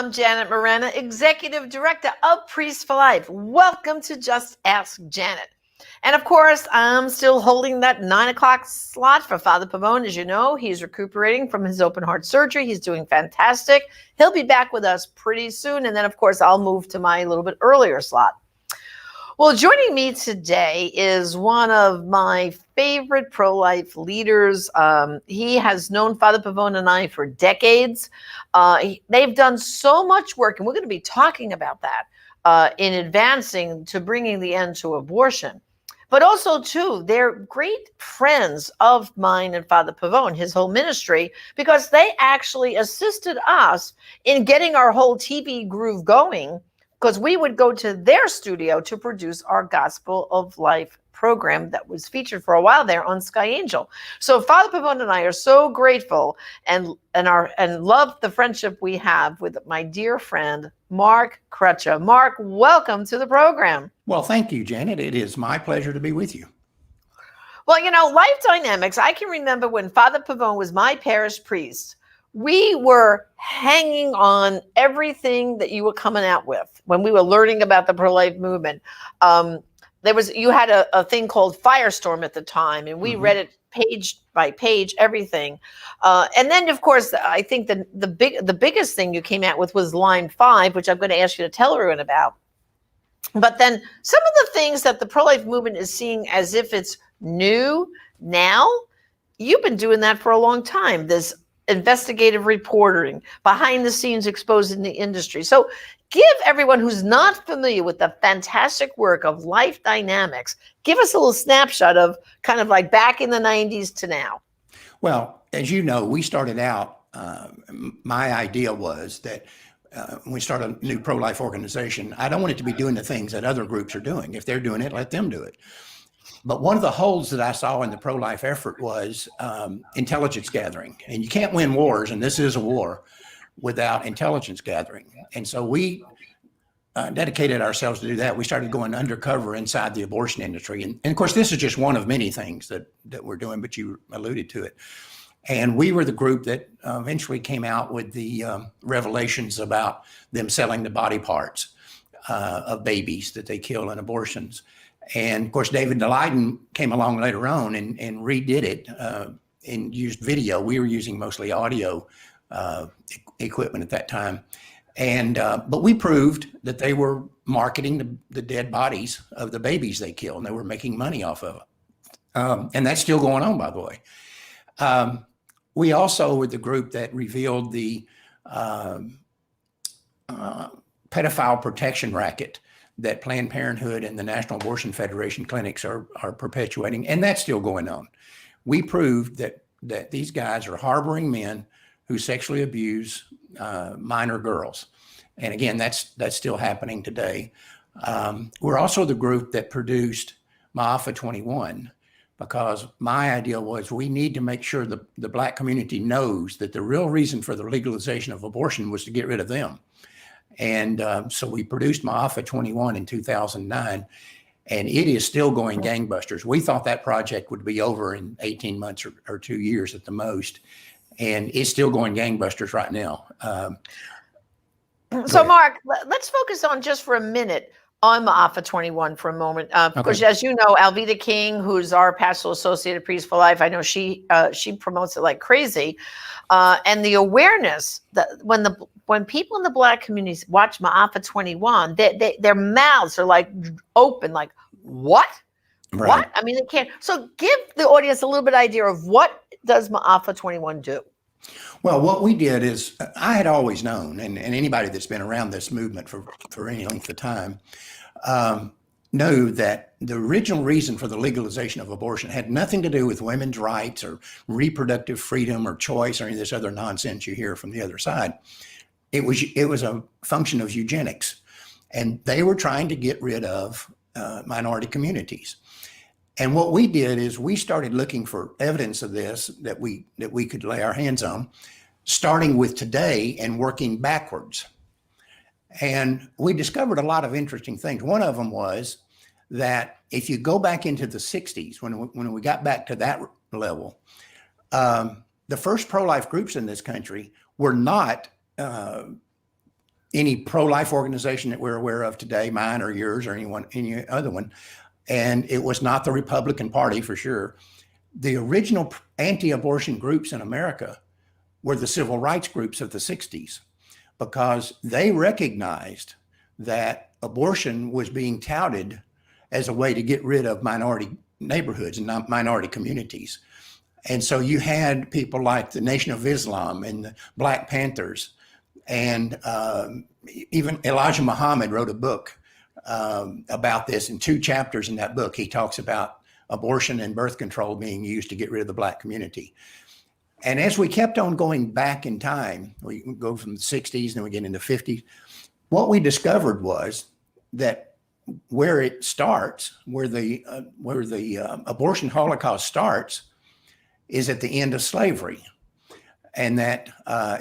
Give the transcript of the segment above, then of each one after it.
I'm Janet Morena, Executive Director of Priests for Life. Welcome to Just Ask Janet. And of course, I'm still holding that 9 o'clock slot for Father Pavone. As you know, he's recuperating from his open heart surgery. He's doing fantastic. He'll be back with us pretty soon. And then, of course, I'll move to my little bit earlier slot. Well, joining me today is one of my favorite pro-life leaders. He has known Father Pavone and I for decades. They've done so much work, and we're going to be talking about that in advancing to bringing the end to abortion. But also, too, they're great friends of mine and Father Pavone, his whole ministry, because they actually assisted us in getting our whole TV groove going, because we would go to their studio to produce our Gospel of Life program that was featured for a while there on Sky Angel. So Father Pavone and I are so grateful and love the friendship we have with my dear friend, Mark Crutcher. Mark, welcome to the program. Well, thank you, Janet. It is my pleasure to be with you. Well, you know, life dynamics, I can remember when Father Pavone was my parish priest, we were hanging on everything that you were coming out with when we were learning about the pro-life movement. You had a thing called Firestorm at the time, and we read it page by page, everything. And then, of course, I think the biggest thing you came out with was Line 5, which I'm going to ask you to tell everyone about. But then some of the things that the pro-life movement is seeing as if it's new now, you've been doing that for a long time. There's investigative reporting, behind the scenes exposing the industry. So give everyone who's not familiar with the fantastic work of Life Dynamics, give us a little snapshot of kind of like back in the 90s to now. Well, as you know, we started out, my idea was that when we start a new pro-life organization, I don't want it to be doing the things that other groups are doing. If they're doing it, let them do it. But one of the holes that I saw in the pro-life effort was intelligence gathering. And you can't win wars, and this is a war, without intelligence gathering. And so we dedicated ourselves to do that. We started going undercover inside the abortion industry. And of course, this is just one of many things that we're doing, but you alluded to it. And we were the group that eventually came out with the revelations about them selling the body parts of babies that they kill in abortions. And of course, David Leiden came along later on and redid it and used video. We were using mostly audio equipment at that time. And but we proved that they were marketing the dead bodies of the babies they killed, and they were making money off of it. And that's still going on, by the way. We also were the group that revealed the pedophile protection racket that Planned Parenthood and the National Abortion Federation clinics are perpetuating, and that's still going on. We proved that these guys are harboring men who sexually abuse minor girls, and again, that's still happening today. We're also the group that produced Ma'afa 21, because my idea was we need to make sure the Black community knows that the real reason for the legalization of abortion was to get rid of them. And so we produced Ma'afa 21 in 2009, and it is still going gangbusters. We thought that project would be over in 18 months or 2 years at the most, and it's still going gangbusters right now. So Mark, let's focus on just for a minute on Ma'afa 21 for a moment. Because as you know, Alveda King, who's our pastoral associated priest for life, I know she promotes it like crazy. And the awareness that when people in the Black communities watch Ma'afa 21, their mouths are like open, like, what? Right. What? I mean, they can't. So give the audience a little bit idea of what does Ma'afa 21 do? Well, what we did is, I had always known, and anybody that's been around this movement for any length of time know that the original reason for the legalization of abortion had nothing to do with women's rights or reproductive freedom or choice or any of this other nonsense you hear from the other side. It was a function of eugenics, and they were trying to get rid of minority communities. And what we did is we started looking for evidence of this that we could lay our hands on, starting with today and working backwards. And we discovered a lot of interesting things. One of them was that if you go back into the 60s, when we got back to that level, the first pro-life groups in this country were not any pro-life organization that we're aware of today, mine or yours or any other one. And it was not the Republican Party for sure. The original anti-abortion groups in America were the civil rights groups of the 60s, because they recognized that abortion was being touted as a way to get rid of minority neighborhoods and minority communities. And so you had people like the Nation of Islam and the Black Panthers, and even Elijah Muhammad wrote a book about this. In 2 chapters in that book, he talks about abortion and birth control being used to get rid of the Black community. And as we kept on going back in time, we go from the 60s and then we get into the 50s, what we discovered was that where it starts, where the abortion holocaust starts, is at the end of slavery. And that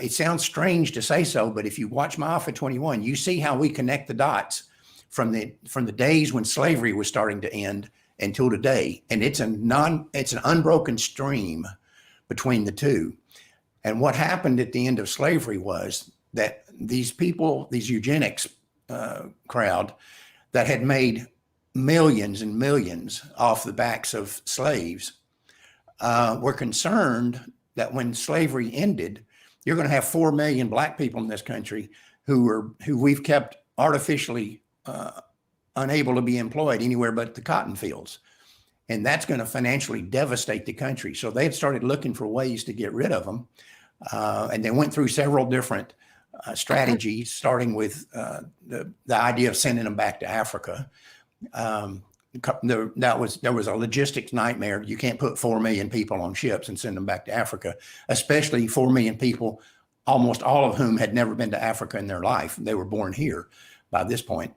it sounds strange to say so, but if you watch Ma'afa 21, you see how we connect the dots from the days when slavery was starting to end until today. And it's an unbroken stream between the two. And what happened at the end of slavery was that these people, these eugenics crowd that had made millions and millions off the backs of slaves, were concerned that when slavery ended, you're going to have 4 million Black people in this country who we've kept artificially unable to be employed anywhere but the cotton fields. And that's going to financially devastate the country. So they had started looking for ways to get rid of them. And they went through several different strategies, starting with the idea of sending them back to Africa. There was a logistics nightmare. You can't put 4 million people on ships and send them back to Africa, especially 4 million people, almost all of whom had never been to Africa in their life. They were born here by this point.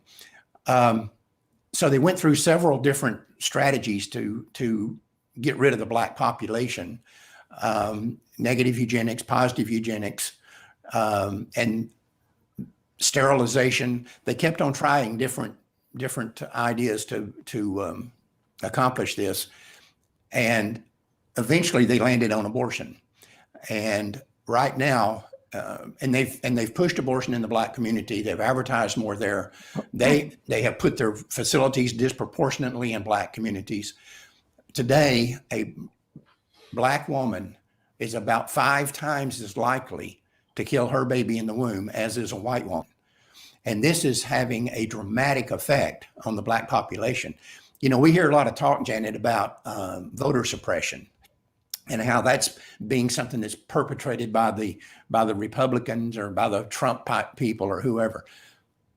So they went through several different strategies to get rid of the Black population, negative eugenics, positive eugenics, and sterilization. They kept on trying different ideas to accomplish this, and eventually they landed on abortion. And right now, and they've pushed abortion in the Black community. They've advertised more there. They have put their facilities disproportionately in Black communities. Today, a Black woman is about 5 times as likely to kill her baby in the womb as is a white woman. And this is having a dramatic effect on the Black population. You know, we hear a lot of talk, Janet, about voter suppression and how that's being something that's perpetrated by the Republicans or by the Trump people or whoever.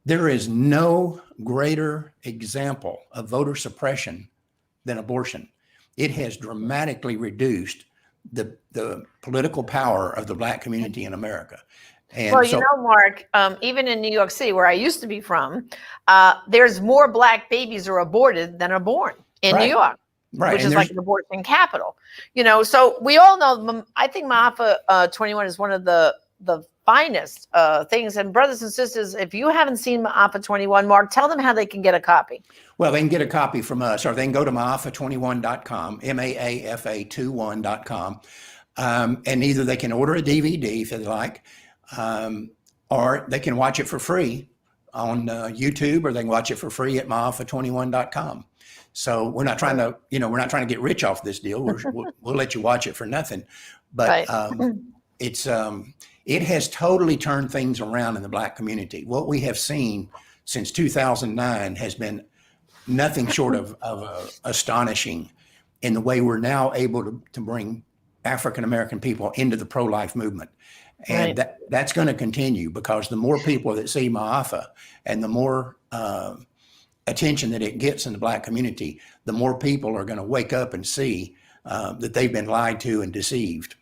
There is no greater example of voter suppression than abortion. It has dramatically reduced the political power of the Black community in America. And well, you know, Mark, even in New York City, where I used to be from, there's more Black babies are aborted than are born in New York, which is like an abortion capital. You know, so we all know, I think Ma'afa 21 is one of the finest things. And brothers and sisters, if you haven't seen Ma'afa 21, Mark, tell them how they can get a copy. Well, they can get a copy from us, or they can go to maafa21.com, MAAFA21.com. And either they can order a DVD if they like, or they can watch it for free on YouTube, or they can watch it for free at maafa21.com. So we're not trying to, we're not trying to get rich off this deal. We'll let you watch it for nothing. But it has totally turned things around in the Black community. What we have seen since 2009 has been nothing short of astonishing in the way we're now able to bring African-American people into the pro-life movement. And that's going to continue, because the more people that see Ma'afa and the more attention that it gets in the Black community, the more people are going to wake up and see that they've been lied to and deceived.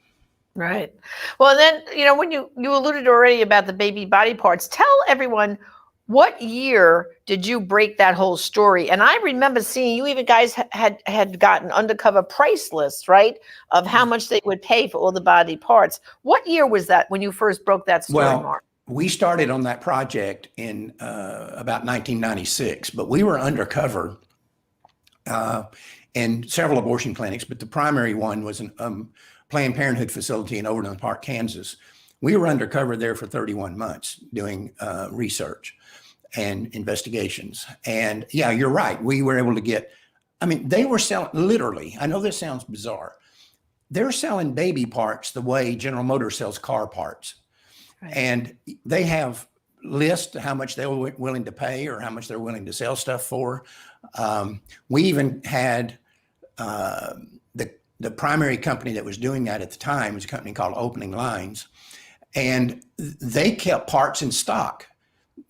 Right. Well, then, when you alluded already about the baby body parts, tell everyone, what year did you break that whole story? And I remember seeing you even guys had gotten undercover price lists, right, of how much they would pay for all the body parts. What year was that when you first broke that story, Mark? We started on that project in about 1996, but we were undercover in several abortion clinics, but the primary one was a Planned Parenthood facility in Overland Park, Kansas, We were undercover there for 31 months doing research and investigations. And yeah, you're right. We were able to get, I mean, they were selling literally, I know this sounds bizarre. They're selling baby parts the way General Motors sells car parts. Right. And they have lists how much they were willing to pay or how much they're willing to sell stuff for. We even had the primary company that was doing that at the time was a company called Opening Lines. And they kept parts in stock.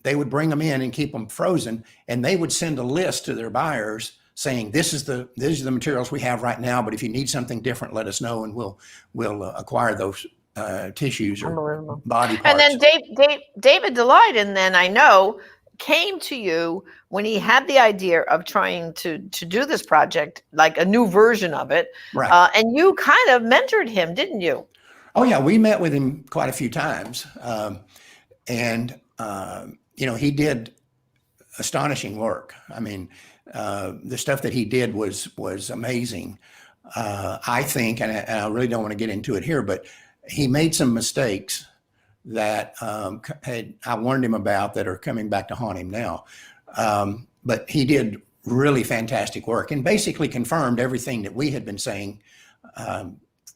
They would bring them in and keep them frozen, and they would send a list to their buyers saying, these are the materials we have right now, but if you need something different, let us know, and we'll acquire those tissues or body parts. And then David Delight, and then I know, came to you when he had the idea of trying to do this project, like a new version of it. Right. And you kind of mentored him, didn't you? Oh yeah, we met with him quite a few times. He did astonishing work. I mean, the stuff that he did was amazing. I think, and I really don't want to get into it here, but he made some mistakes that I warned him about that are coming back to haunt him now. But he did really fantastic work and basically confirmed everything that we had been saying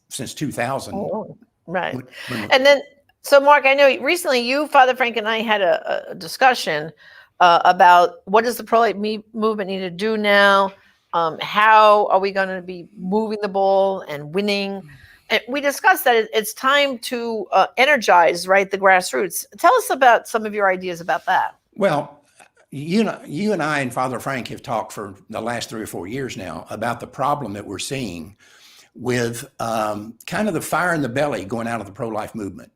since 2000. Oh, right. And then, so Mark, I know recently you, Father Frank, and I had a discussion about what does the pro-life movement need to do now? How are we going to be moving the ball and winning? And we discussed that it's time to energize, right, the grassroots. Tell us about some of your ideas about that. Well, you and I and Father Frank have talked for the last 3 or 4 years now about the problem that we're seeing with kind of the fire in the belly going out of the pro-life movement.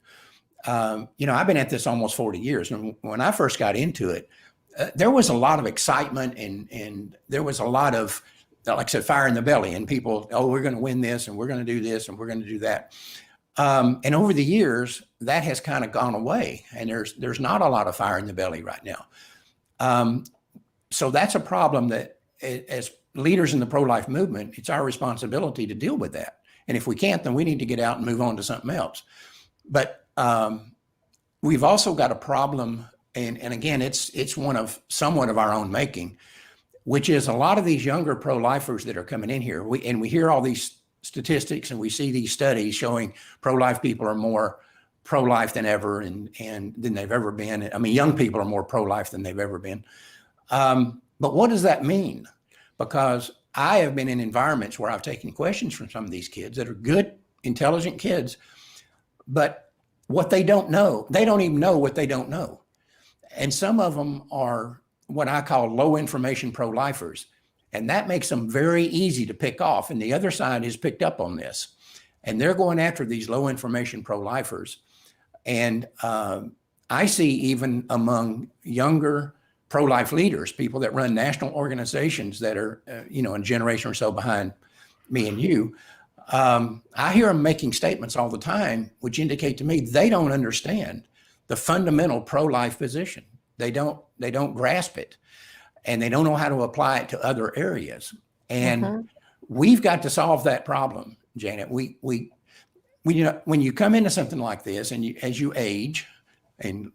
I've been at this almost 40 years. And when I first got into it, there was a lot of excitement and there was a lot of, like I said, fire in the belly, and people, oh, we're going to win this and we're going to do this and we're going to do that. And over the years, that has kind of gone away, and there's not a lot of fire in the belly right now. So that's a problem that as leaders in the pro-life movement, it's our responsibility to deal with that. And if we can't, then we need to get out and move on to something else. But we've also got a problem, and again, it's somewhat of our own making, which is a lot of these younger pro-lifers that are coming in here. We hear all these statistics and we see these studies showing pro-life people are more pro-life than ever and than they've ever been. I mean, young people are more pro-life than they've ever been. But what does that mean? Because I have been in environments where I've taken questions from some of these kids that are good, intelligent kids, but what they don't know, they don't even know what they don't know. And some of them are what I call low information pro-lifers. And that makes them very easy to pick off. And the other side has picked up on this. And they're going after these low information pro-lifers. And I see even among younger pro-life leaders, people that run national organizations that are, a generation or so behind me and you, I hear them making statements all the time, which indicate to me they don't understand the fundamental pro-life position. They don't grasp it, and they don't know how to apply it to other areas. And we've got to solve that problem, Janet. When you come into something like this, and as you age, and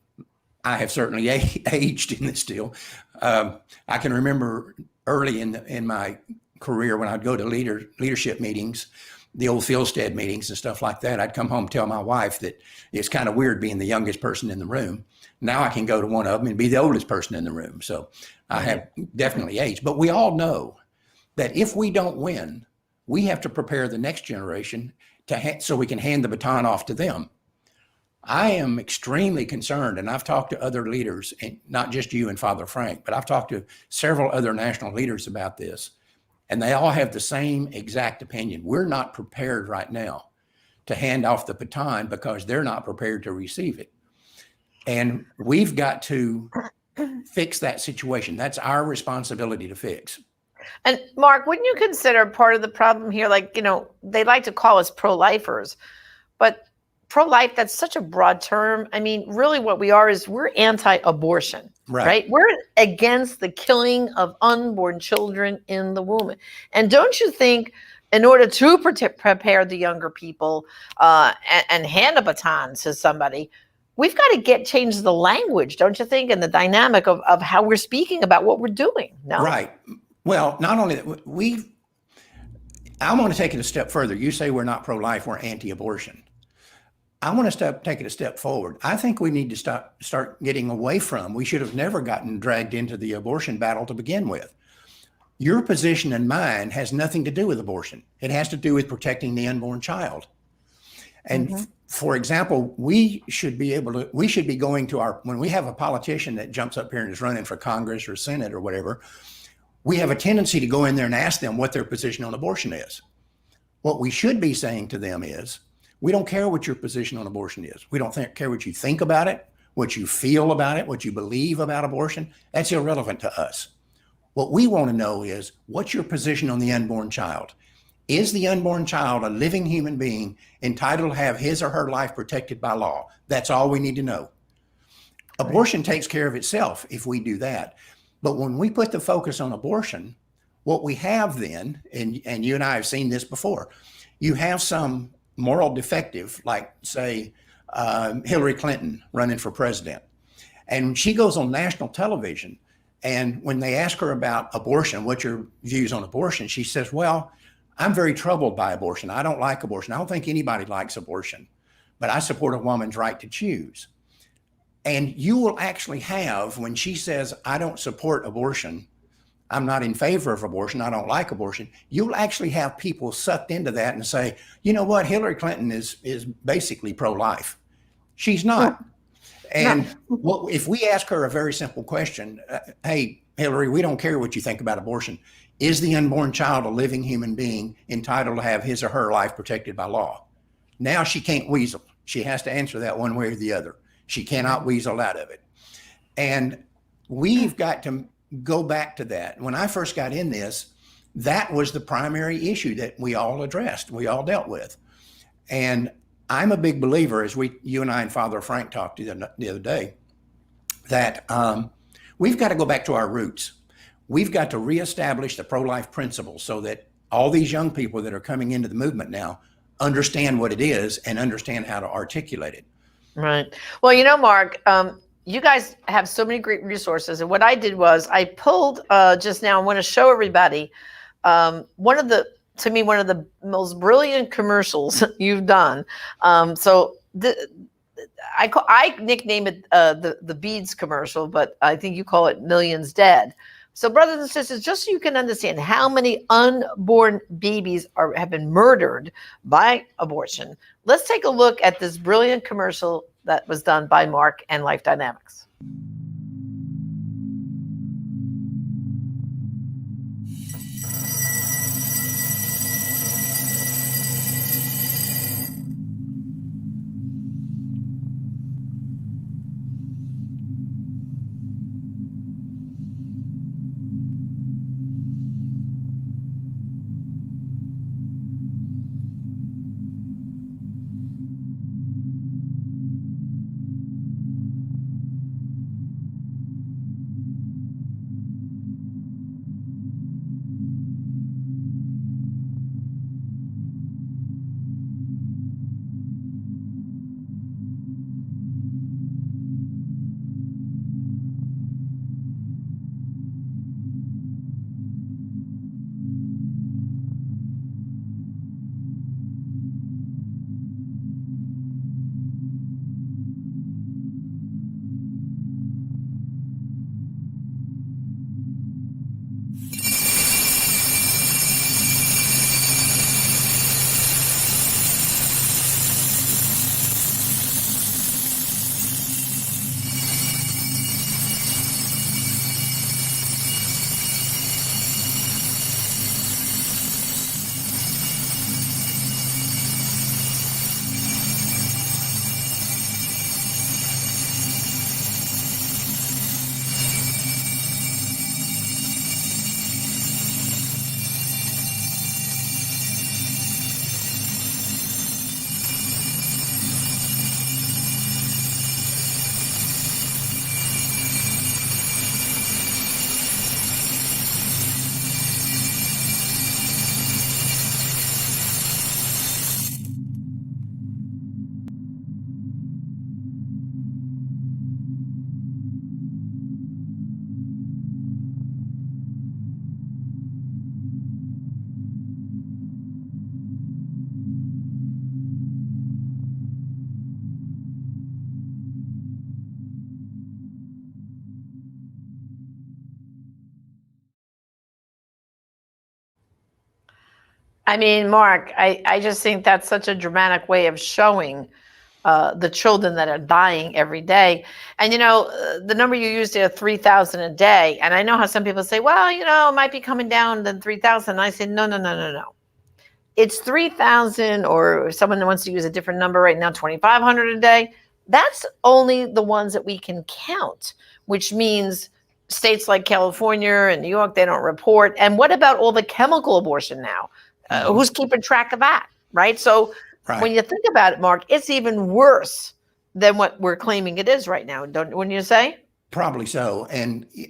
I have certainly aged in this deal. I can remember early in my career when I'd go to leadership meetings, the old Fieldstead meetings and stuff like that. I'd come home and tell my wife that it's kind of weird being the youngest person in the room. Now I can go to one of them and be the oldest person in the room. So I have definitely aged. But we all know that if we don't win, we have to prepare the next generation so we can hand the baton off to them. I am extremely concerned, and I've talked to other leaders, and not just you and Father Frank, but I've talked to several other national leaders about this, and they all have the same exact opinion. We're not prepared right now to hand off the baton because they're not prepared to receive it. And we've got to fix that situation. That's our responsibility to fix. And Mark, wouldn't you consider part of the problem here, like, they like to call us pro-lifers, but pro-life, that's such a broad term. I mean, really what we are is we're anti-abortion, right? We're against the killing of unborn children in the womb. And don't you think in order to prepare the younger people and hand a baton to somebody, we've got to change the language, don't you think, and the dynamic of how we're speaking about what we're doing. No? Right. Well, not only that, I want to take it a step further. You say we're not pro-life, we're anti-abortion. I want to take it a step forward. I think we need to start getting away from, we should have never gotten dragged into the abortion battle to begin with. Your position and mine has nothing to do with abortion. It has to do with protecting the unborn child. And for example, we should be going to when we have a politician that jumps up here and is running for Congress or Senate or whatever, we have a tendency to go in there and ask them what their position on abortion is. What we should be saying to them is, we don't care what your position on abortion is. We don't care what you think about it, what you feel about it, what you believe about abortion. That's irrelevant to us. What we want to know is, what's your position on the unborn child? Is the unborn child a living human being entitled to have his or her life protected by law? That's all we need to know. Abortion takes care of itself if we do that. But when we put the focus on abortion, what we have then, and you and I have seen this before, you have some moral defective, like say Hillary Clinton running for president. And she goes on national television, and when they ask her about abortion, what's your views on abortion? She says, well, I'm very troubled by abortion. I don't like abortion. I don't think anybody likes abortion, but I support a woman's right to choose. And you will actually have, when she says, I don't support abortion, I'm not in favor of abortion, I don't like abortion, you'll actually have people sucked into that and say, you know what, Hillary Clinton is basically pro-life. She's not. And if we ask her a very simple question, hey, Hillary, we don't care what you think about abortion. Is the unborn child a living human being entitled to have his or her life protected by law? Now she can't weasel. She has to answer that one way or the other. She cannot weasel out of it. And we've got to go back to that. When I first got in this, that was the primary issue that we all addressed, we all dealt with. And I'm a big believer, as you and I and Father Frank talked the other day, that we've got to go back to our roots. We've got to reestablish the pro-life principles so that all these young people that are coming into the movement now understand what it is and understand how to articulate it. Right. Well, you know, Mark, you guys have so many great resources. And what I did was I pulled just now, I want to show everybody one of the most brilliant commercials you've done. I nickname it the beads commercial, but I think you call it Millions Dead. So brothers and sisters, just so you can understand how many unborn babies have been murdered by abortion, let's take a look at this brilliant commercial that was done by Mark and Life Dynamics. I mean, Mark, I just think that's such a dramatic way of showing the children that are dying every day. And, the number you used there, 3,000 a day. And I know how some people say, well, it might be coming down than 3,000. And I say, no, no, no, no, no. It's 3,000, or someone wants to use a different number right now, 2,500 a day. That's only the ones that we can count, which means states like California and New York, they don't report. And what about all the chemical abortion now? Who's keeping track of that, right? So when you think about it, Mark, it's even worse than what we're claiming it is right now, wouldn't you say? Probably so.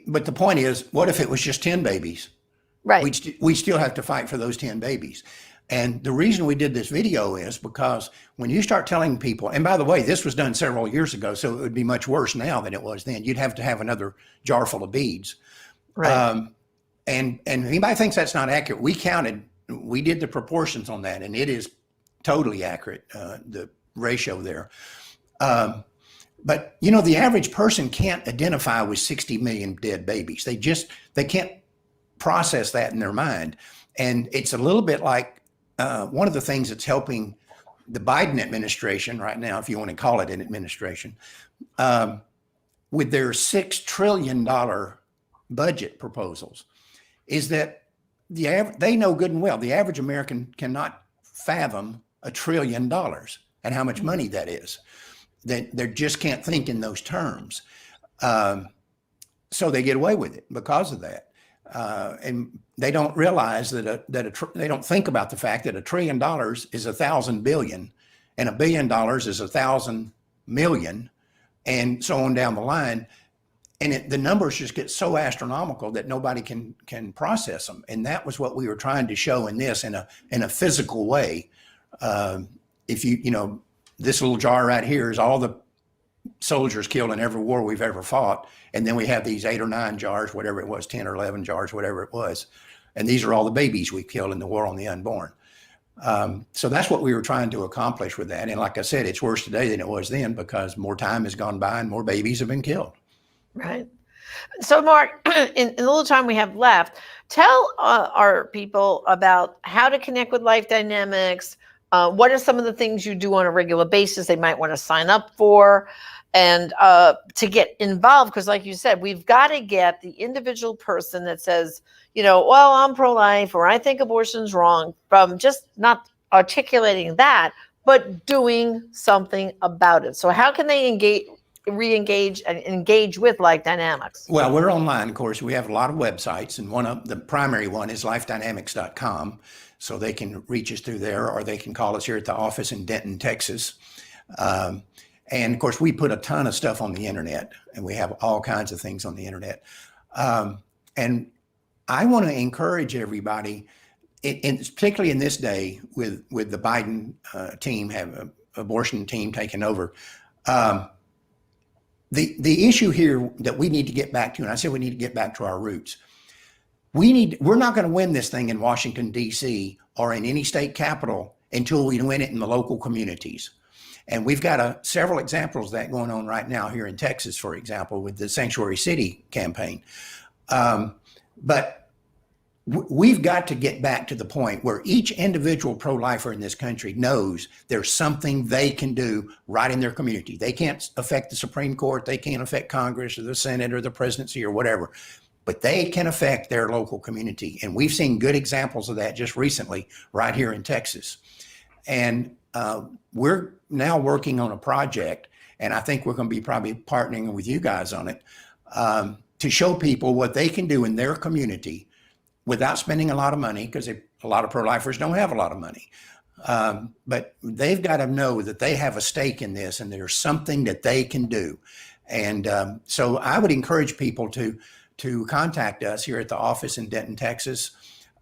But the point is, what if it was just 10 babies? Right. We still have to fight for those 10 babies. And the reason we did this video is because when you start telling people, and by the way, this was done several years ago, so it would be much worse now than it was then. You'd have to have another jar full of beads. Right. And anybody thinks that's not accurate, we did the proportions on that, and it is totally accurate, the ratio there. But the average person can't identify with 60 million dead babies. They can't process that in their mind. And it's a little bit like one of the things that's helping the Biden administration right now, if you want to call it an administration, with their $6 trillion budget proposals, is that they know good and well the average American cannot fathom $1 trillion and how much money that is. They just can't think in those terms. So they get away with it because of that. And they don't realize that they don't think about the fact that $1 trillion is 1,000 billion, and $1 billion is 1,000 million, and so on down the line. And the numbers just get so astronomical that nobody can process them. And that was what we were trying to show in this in a physical way. If this little jar right here is all the soldiers killed in every war we've ever fought. And then we have these 8 or 9 jars, whatever it was, 10 or 11 jars, whatever it was. And these are all the babies we killed in the war on the unborn. So that's what we were trying to accomplish with that. And like I said, it's worse today than it was then because more time has gone by and more babies have been killed. Right. So, Mark, in the little time we have left, tell our people about how to connect with Life Dynamics. What are some of the things you do on a regular basis they might want to sign up for and to get involved? Because like you said, we've got to get the individual person that says, well, I'm pro-life or I think abortion's wrong, from just not articulating that, but doing something about it. So how can they re-engage and engage with Life Dynamics? Well, we're online, of course. We have a lot of websites, and one of the primary one is lifedynamics.com. So they can reach us through there, or they can call us here at the office in Denton, Texas. And of course, we put a ton of stuff on the internet, and we have all kinds of things on the internet. And I want to encourage everybody, particularly in this day with the Biden team, abortion team taking over. The issue here that we need to get back to, and I said we need to get back to our roots. We're not going to win this thing in Washington, D.C. or in any state capital until we win it in the local communities. And we've got several examples of that going on right now here in Texas, for example, with the Sanctuary City campaign. But we've got to get back to the point where each individual pro-lifer in this country knows there's something they can do right in their community. They can't affect the Supreme Court. They can't affect Congress or the Senate or the presidency or whatever. But they can affect their local community. And we've seen good examples of that just recently right here in Texas. And we're now working on a project, and I think we're going to be probably partnering with you guys on it, to show people what they can do in their community without spending a lot of money, because a lot of pro-lifers don't have a lot of money. But they've got to know that they have a stake in this and there's something that they can do. And so I would encourage people to contact us here at the office in Denton, Texas,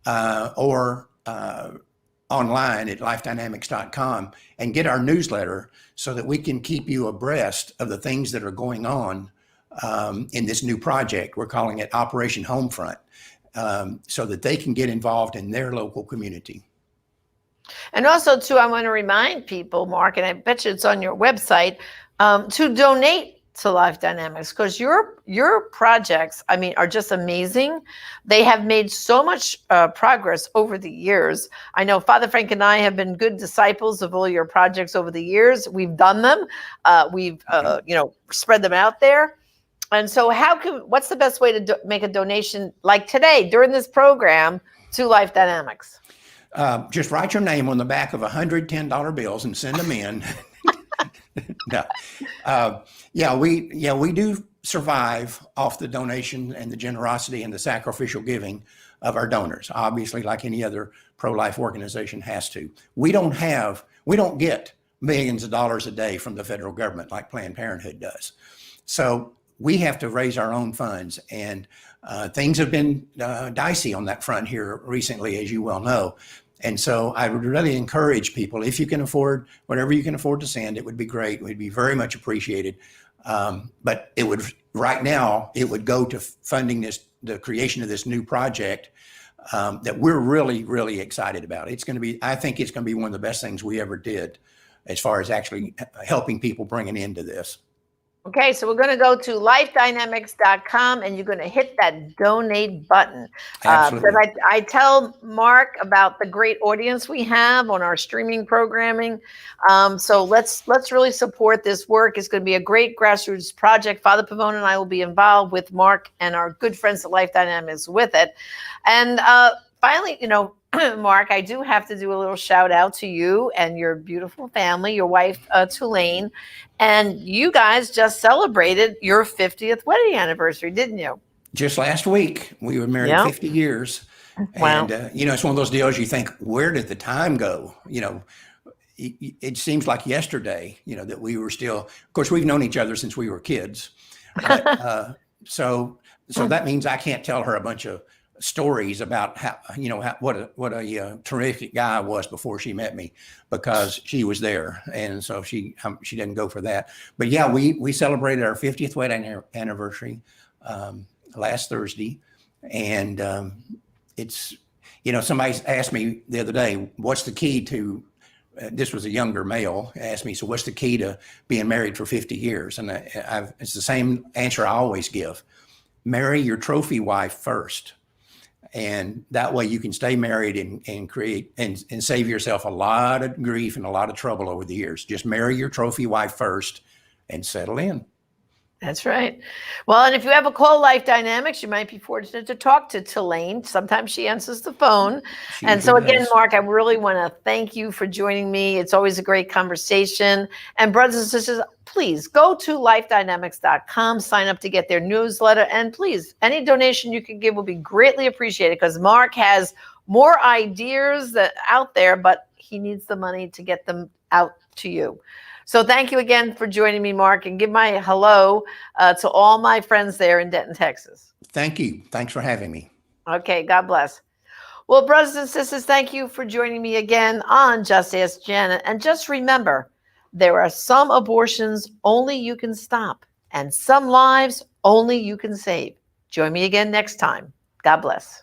or online at lifedynamics.com and get our newsletter so that we can keep you abreast of the things that are going on in this new project. We're calling it Operation Homefront, so that they can get involved in their local community. And also, too, I want to remind people, Mark, and I bet you it's on your website, to donate to Life Dynamics, because your projects, I mean, are just amazing. They have made so much progress over the years. I know Father Frank and I have been good disciples of all your projects over the years. We've done them. We've spread them out there. And so what's the best way to make a donation like today during this program to Life Dynamics? Just write your name on the back of $110 bills and send them in. No. We do survive off the donation and the generosity and the sacrificial giving of our donors. Obviously, like any other pro-life organization has to. We don't get millions of dollars a day from the federal government like Planned Parenthood does. So we have to raise our own funds, and things have been dicey on that front here recently, as you well know. And so I would really encourage people, if you can afford whatever you can afford to send, it would be great. It would be very much appreciated. But right now, it would go to funding the creation of this new project that we're really, really excited about. I think it's going to be one of the best things we ever did as far as actually helping people bring an end to this. Okay, so we're going to go to lifedynamics.com and you're going to hit that donate button. Absolutely. I tell Mark about the great audience we have on our streaming programming. So let's really support this work. It's going to be a great grassroots project. Father Pavone and I will be involved with Mark and our good friends at Life Dynamics with it. And finally, Mark, I do have to do a little shout out to you and your beautiful family, your wife, Tulane. And you guys just celebrated your 50th wedding anniversary, didn't you? Just last week, we were married 50 years. Wow. And, it's one of those deals you think, where did the time go? It seems like yesterday, that we were still, of course, we've known each other since we were kids. But, so that means I can't tell her a bunch of stories about what a terrific guy I was before she met me, because she was there, and so she didn't go for that. But yeah, we celebrated our 50th wedding anniversary last Thursday, and it's somebody asked me the other day, what's the key to this was a younger male asked me, so what's the key to being married for 50 years? And it's the same answer I always give: marry your trophy wife first. And that way you can stay married and create and save yourself a lot of grief and a lot of trouble over the years. Just marry your trophy wife first and settle in. That's right. Well, and if you ever call Life Dynamics, you might be fortunate to talk to Tulane. Sometimes she answers the phone. And so again, Mark, I really want to thank you for joining me. It's always a great conversation. And brothers and sisters, please go to lifedynamics.com, sign up to get their newsletter. And please, any donation you can give will be greatly appreciated, because Mark has more ideas out there, but he needs the money to get them out to you. So thank you again for joining me, Mark, and give my hello to all my friends there in Denton, Texas. Thank you. Thanks for having me. Okay, God bless. Well, brothers and sisters, thank you for joining me again on Just Ask Janet. And just remember, there are some abortions only you can stop, and some lives only you can save. Join me again next time. God bless.